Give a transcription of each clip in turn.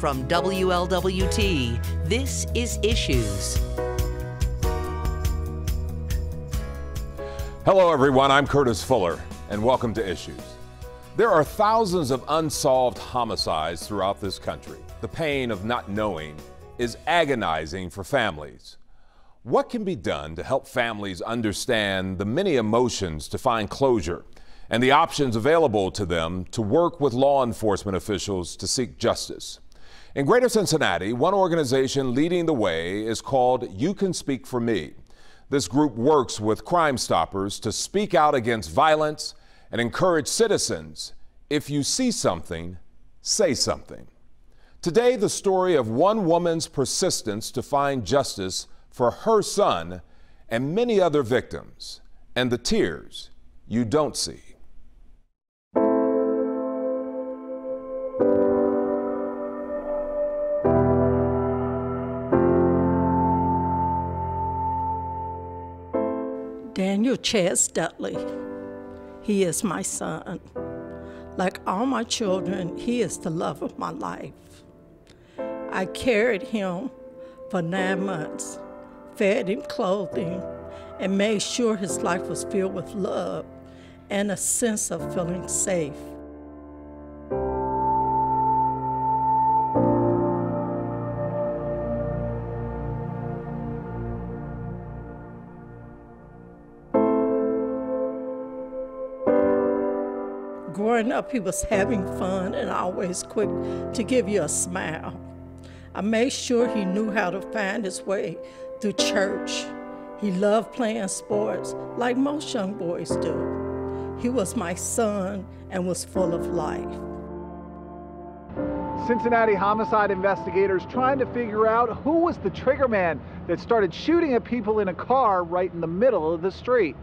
From WLWT, this is Issues. Hello everyone, I'm Curtis Fuller, and welcome to Issues. There are thousands of unsolved homicides throughout this country. The pain of not knowing is agonizing for families. What can be done to help families understand the many emotions to find closure and the options available to them to work with law enforcement officials to seek justice? In Greater Cincinnati, one organization leading the way is called You Can Speak for Me. This group works with Crime Stoppers to speak out against violence and encourage citizens. If you see something, say something. Today, the story of one woman's persistence to find justice for her son and many other victims, and the tears you don't see. Chaz Dudley. He is my son. Like all my children, he is the love of my life. I carried him for 9 months, fed him clothing, and made sure his life was filled with love and a sense of feeling safe. Growing up, he was having fun and always quick to give you a smile. I made sure he knew how to find his way through church. He loved playing sports like most young boys do. He was my son and was full of life. Cincinnati homicide investigators trying to figure out who was the trigger man that started shooting at people in a car right in the middle of the street.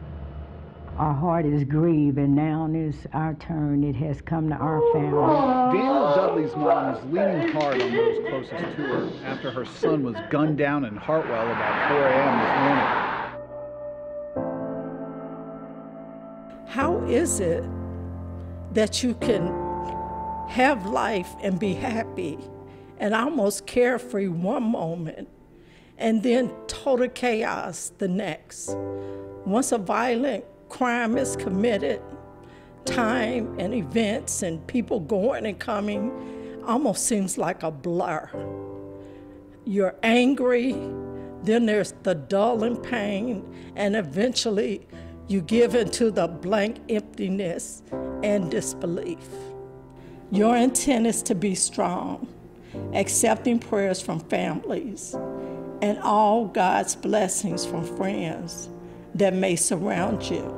Our heart is grieved, and now is our turn. It has come to our family. Daniel Dudley's mom is leaning hard on those closest to her after her son was gunned down in Hartwell about 4 a.m. this morning. How is it that you can have life and be happy and almost carefree one moment and then total chaos the next? Once a violent crime is committed, time and events and people going and coming almost seems like a blur. You're angry, then there's the dulling pain, and eventually you give into the blank emptiness and disbelief. Your intent is to be strong, accepting prayers from families and all God's blessings from friends that may surround you,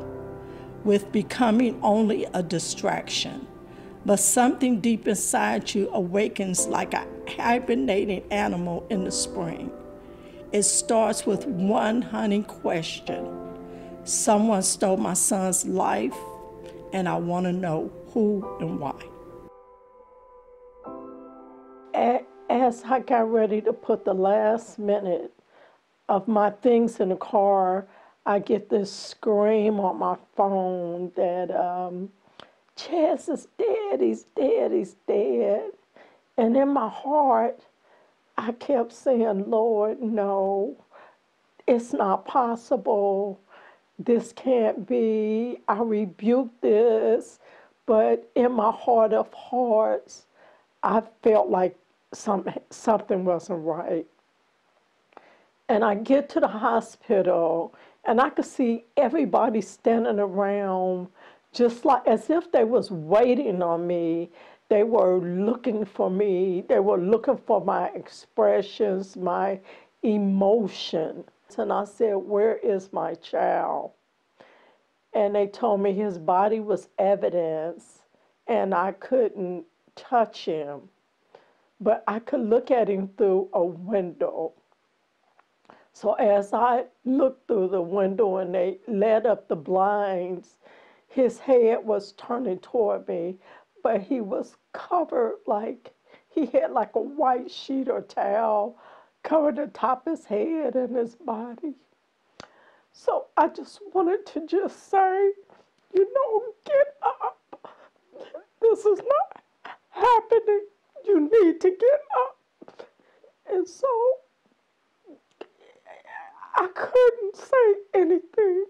with becoming only a distraction. But something deep inside you awakens like a hibernating animal in the spring. It starts with one hunting question. Someone stole my son's life, and I want to know who and why. As I got ready to put the last minute of my things in the car, I get this scream on my phone that Chaz is dead, he's dead, he's dead. And in my heart, I kept saying, Lord, no, it's not possible. This can't be. I rebuke this. But in my heart of hearts, I felt like something wasn't right. And I get to the hospital, and I could see everybody standing around just like as if they was waiting on me. They were looking for me. They were looking for my expressions, my emotion. And I said, where is my child? And they told me his body was evidence and I couldn't touch him. But I could look at him through a window. So as I looked through the window and they let up the blinds, his head was turning toward me, but he was covered he had like a white sheet or towel covered the top of his head and his body. So I just wanted to just say, get up. This is not happening. You need to get up. And so I couldn't say anything.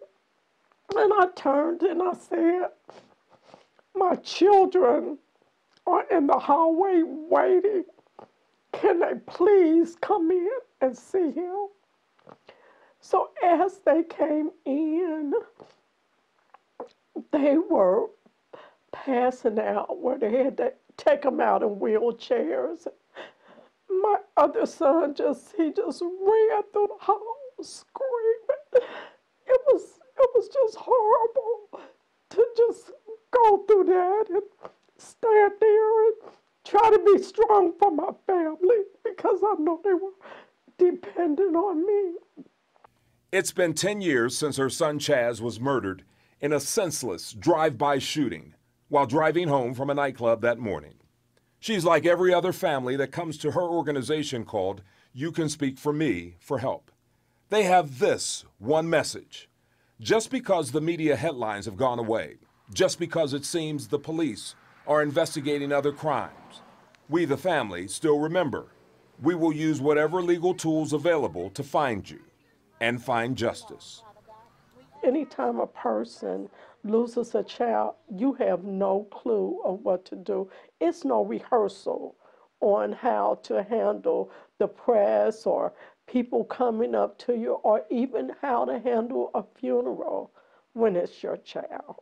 And I turned and I said, my children are in the hallway waiting. Can they please come in and see him? So as they came in, they were passing out where they had to take them out in wheelchairs. My other son just ran through the hall screaming. It was just horrible to just go through that and stand there and try to be strong for my family because I know they were dependent on me. It's been 10 years since her son Chaz was murdered in a senseless drive-by shooting while driving home from a nightclub that morning. She's like every other family that comes to her organization called You Can Speak for Me for help. They have this one message. Just because the media headlines have gone away, just because it seems the police are investigating other crimes, we, the family, still remember. We will use whatever legal tools available to find you and find justice. Anytime a person loses a child, you have no clue of what to do. It's no rehearsal on how to handle the press or people coming up to you, or even how to handle a funeral when it's your child.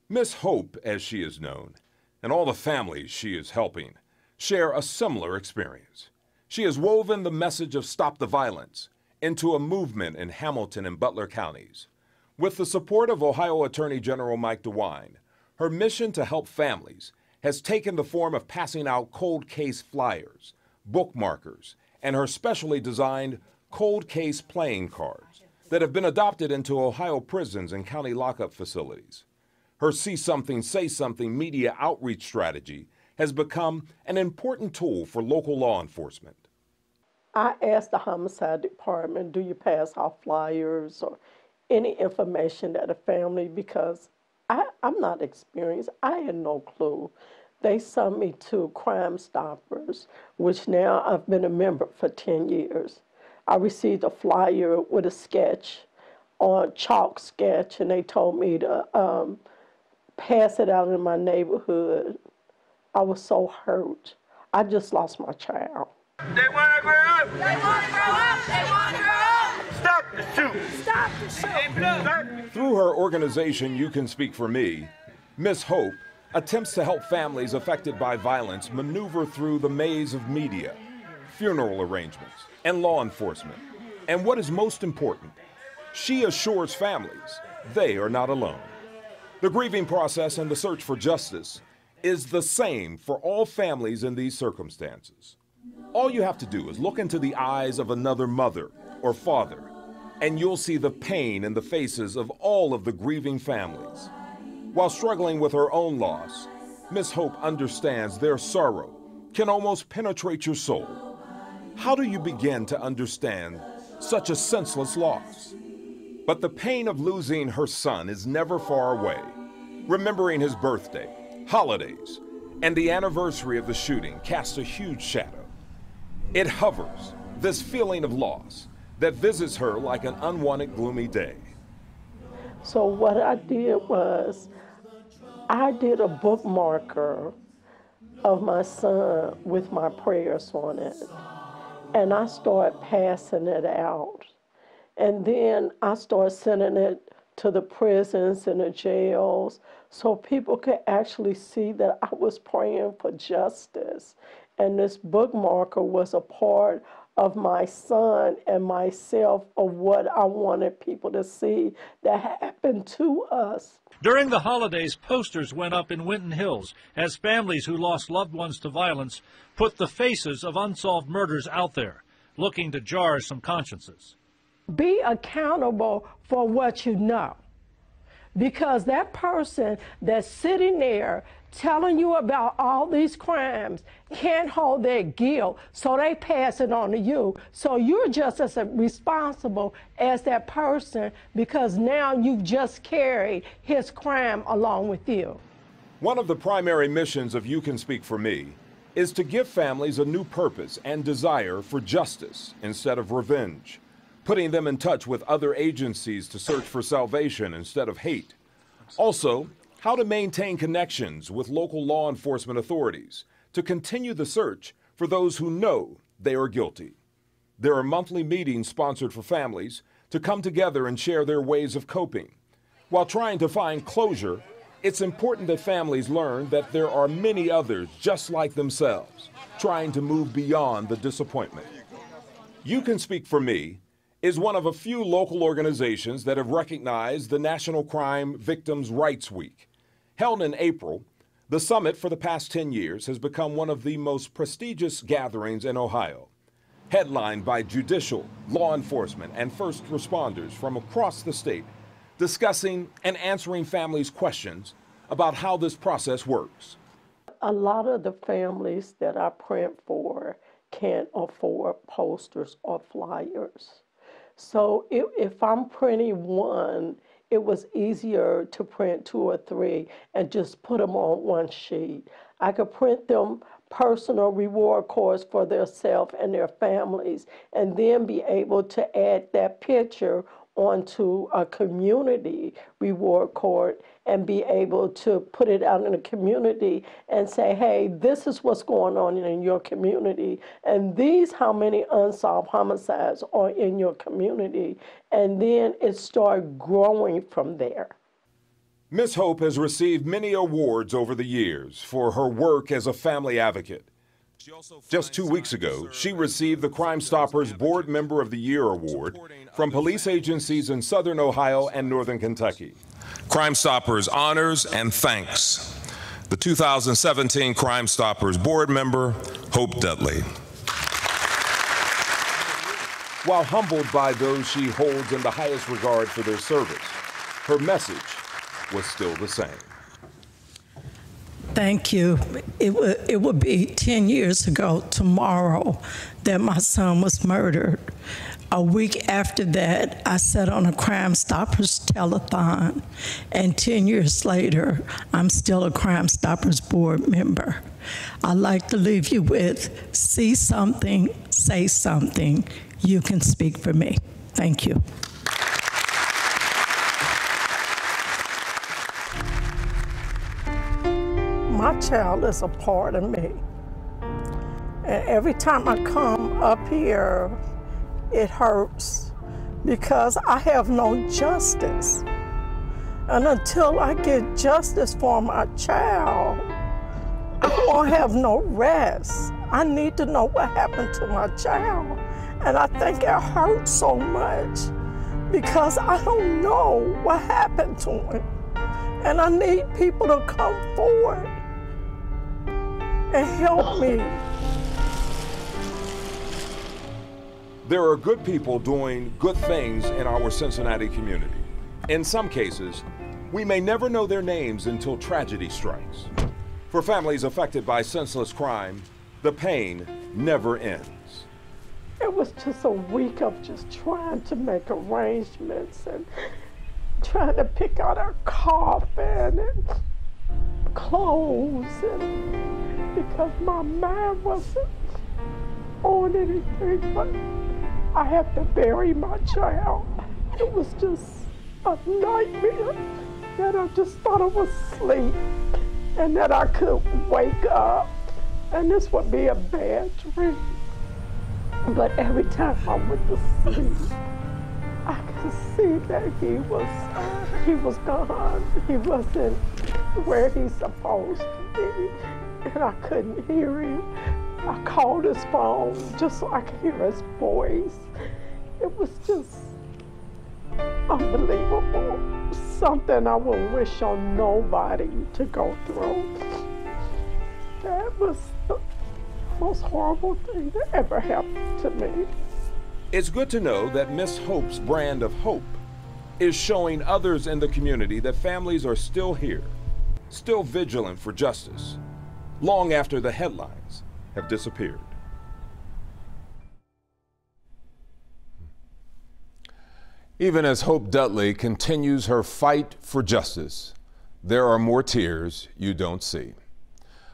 Miss Hope, as she is known, and all the families she is helping share a similar experience. She has woven the message of Stop the Violence into a movement in Hamilton and Butler counties. With the support of Ohio Attorney General Mike DeWine, her mission to help families has taken the form of passing out cold case flyers, bookmarkers, and her specially designed cold case playing cards that have been adopted into Ohio prisons and county lockup facilities. Her See Something, Say Something media outreach strategy has become an important tool for local law enforcement. I asked the homicide department, do you pass out flyers or any information at a family, because I'm not experienced. I had no clue. They sent me to Crime Stoppers, which now I've been a member for 10 years. I received a flyer with a sketch, on chalk sketch, and they told me to pass it out in my neighborhood. I was so hurt. I just lost my child. They want to grow up. They want to grow up. They want to grow up. Stop the shoot. Stop the shoot. Through her organization, You Can Speak for Me, Miss Hope attempts to help families affected by violence maneuver through the maze of media, funeral arrangements, and law enforcement. And what is most important, she assures families they are not alone. The grieving process and the search for justice is the same for all families in these circumstances. All you have to do is look into the eyes of another mother or father, and you'll see the pain in the faces of all of the grieving families. While struggling with her own loss, Miss Hope understands their sorrow can almost penetrate your soul. How do you begin to understand such a senseless loss? But the pain of losing her son is never far away. Remembering his birthday, holidays, and the anniversary of the shooting casts a huge shadow. It hovers, this feeling of loss that visits her like an unwanted gloomy day. So what I did was, I did a bookmarker of my son with my prayers on it. And I started passing it out. And then I started sending it to the prisons and the jails so people could actually see that I was praying for justice. And this bookmarker was a part of my son and myself, of what I wanted people to see that happened to us. During the holidays, posters went up in Winton Hills as families who lost loved ones to violence put the faces of unsolved murders out there, looking to jar some consciences. Be accountable for what you know, because that person that's sitting there telling you about all these crimes can't hold their guilt, so they pass it on to you. So you're just as responsible as that person, because now you've just carried his crime along with you. One of the primary missions of You Can Speak for Me is to give families a new purpose and desire for justice instead of revenge, putting them in touch with other agencies to search for salvation instead of hate. Also, how to maintain connections with local law enforcement authorities to continue the search for those who know they are guilty. There are monthly meetings sponsored for families to come together and share their ways of coping. While trying to find closure, it's important that families learn that there are many others just like themselves, trying to move beyond the disappointment. You Can Speak for Me is one of a few local organizations that have recognized the National Crime Victims' Rights Week. Held in April, the summit for the past 10 years has become one of the most prestigious gatherings in Ohio, headlined by judicial, law enforcement, and first responders from across the state, discussing and answering families' questions about how this process works. A lot of the families that I print for can't afford posters or flyers. So if I'm printing one, it was easier to print 2 or 3 and just put them on one sheet. I could print them personal reward cards for themselves and their families, and then be able to add that picture onto a community reward card and be able to put it out in the community and say, hey, this is what's going on in your community, and these how many unsolved homicides are in your community, and then it started growing from there. Ms. Hope has received many awards over the years for her work as a family advocate. Just 2 weeks ago, she received the Crime Stoppers Board Member of the Year Award from police agencies in Southern Ohio and Northern Kentucky. Crime Stoppers honors and thanks the 2017 Crime Stoppers Board Member, Hope Dudley. While humbled by those she holds in the highest regard for their service, her message was still the same. Thank you. It would be 10 years ago tomorrow that my son was murdered. A week after that, I sat on a Crime Stoppers telethon, and 10 years later, I'm still a Crime Stoppers board member. I'd like to leave you with, see something, say something. You can speak for me. Thank you. My child is a part of me. And every time I come up here, it hurts because I have no justice. And until I get justice for my child, I won't have no rest. I need to know what happened to my child. And I think it hurts so much because I don't know what happened to him. And I need people to come forward and help me. There are good people doing good things in our Cincinnati community. In some cases, we may never know their names until tragedy strikes. For families affected by senseless crime, the pain never ends. It was just a week of just trying to make arrangements and trying to pick out a coffin and clothes, and because my mind wasn't on anything, but I have to bury my child. It was just a nightmare that I just thought I was asleep and that I could wake up and this would be a bad dream. But every time I went to sleep, I could see that he was gone. He wasn't where he's supposed to be, and I couldn't hear him. I called his phone just so I could hear his voice. It was just unbelievable. Something I would wish on nobody to go through. That was the most horrible thing that ever happened to me. It's good to know that Miss Hope's brand of hope is showing others in the community that families are still here, still vigilant for justice, long after the headlines have disappeared. Even as Hope Dudley continues her fight for justice, there are more tears you don't see.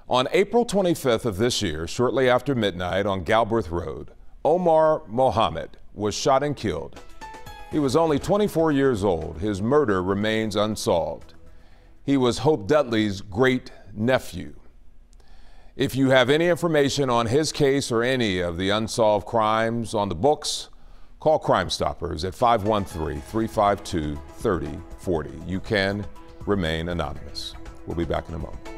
On April 25th of this year, shortly after midnight on Galbraith Road, Omar Mohammed was shot and killed. He was only 24 years old. His murder remains unsolved. He was Hope Dudley's great nephew. If you have any information on his case or any of the unsolved crimes on the books, call Crime Stoppers at 513-352-3040. You can remain anonymous. We'll be back in a moment.